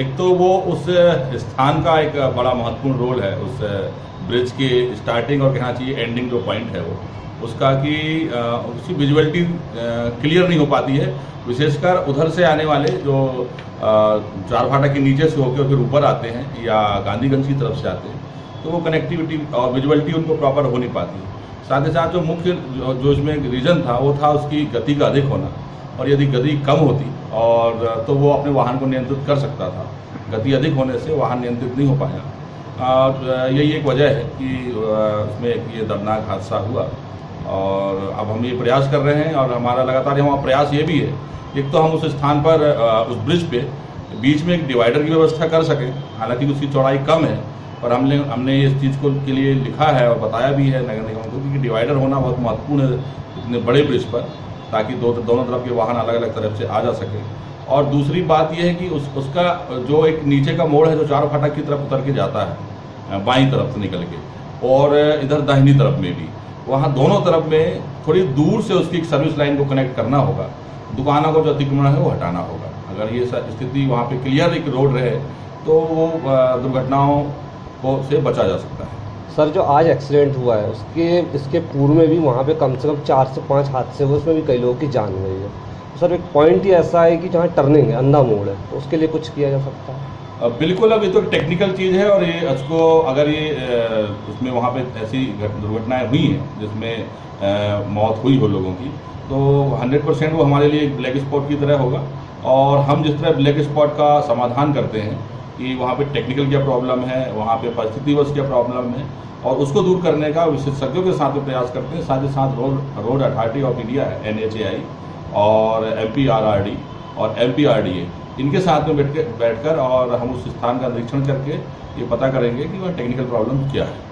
एक तो वो उस स्थान का एक बड़ा महत्वपूर्ण रोल है, उस ब्रिज की स्टार्टिंग और कहना चाहिए एंडिंग जो पॉइंट है वो उसका कि उसकी विजुअलिटी क्लियर नहीं हो पाती है, विशेषकर उधर से आने वाले जो चारफाटा के नीचे से होकर फिर ऊपर आते हैं या गांधीगंज की तरफ से आते हैं, तो वो कनेक्टिविटी और विजुअलिटी उनको प्रॉपर हो नहीं पाती है। साथ ही साथ जो मुख्य जो इसमें रीज़न था वो था उसकी गति का अधिक होना, और यदि गति कम होती और तो वो अपने वाहन को नियंत्रित कर सकता था। गति अधिक होने से वाहन नियंत्रित नहीं हो पाया। यही एक वजह है कि उसमें ये दर्दनाक हादसा हुआ। और अब हम ये प्रयास कर रहे हैं और हमारा लगातार हमारा प्रयास ये भी है, एक तो हम उस स्थान पर उस ब्रिज पे बीच में एक डिवाइडर की व्यवस्था कर सकें, हालांकि उसकी चौड़ाई कम है, और हमने इस चीज़ को के लिए लिखा है और बताया भी है नगर निगम को कि डिवाइडर होना बहुत महत्वपूर्ण है इतने बड़े ब्रिज पर, ताकि दोनों तरफ के वाहन अलग अलग तरफ से आ जा सके। और दूसरी बात यह है कि उसका जो एक नीचे का मोड़ है जो चारों फाटक की तरफ उतर के जाता है बाईं तरफ से निकल के, और इधर दाहिनी तरफ में भी, वहाँ दोनों तरफ में थोड़ी दूर से उसकी एक सर्विस लाइन को कनेक्ट करना होगा। दुकानों को जो अतिक्रमण है वो हटाना होगा। अगर ये स्थिति वहाँ पे क्लियर एक रोड रहे तो वो दुर्घटनाओं को से बचा जा सकता है। सर, जो आज एक्सीडेंट हुआ है इसके पूर्व में भी वहाँ पे कम से कम 4 से 5 हादसे हुए, उसमें भी कई लोगों की जान गई है। सर, एक पॉइंट ही ऐसा है कि जहाँ टर्निंग है, अंधा मोड़ है, तो उसके लिए कुछ किया जा सकता है? बिल्कुल, अब ये तो टेक्निकल चीज़ है, और ये उसको अगर ये उसमें वहाँ पे ऐसी दुर्घटनाएं हुई हैं जिसमें मौत हुई हो लोगों की, तो 100% वो हमारे लिए एक ब्लैक स्पॉट की तरह होगा। और हम जिस तरह ब्लैक स्पॉट का समाधान करते हैं कि वहाँ पे टेक्निकल क्या प्रॉब्लम है, वहाँ पे परिस्थितिवश क्या प्रॉब्लम है, और उसको दूर करने का विशेषज्ञों के साथ में प्रयास करते हैं। साथ ही साथ रोड अथॉरिटी ऑफ इंडिया है, NHAI, और MPRRD और MPRDA, इनके साथ में बैठकर और हम उस स्थान का निरीक्षण करके ये पता करेंगे कि वह टेक्निकल प्रॉब्लम क्या है।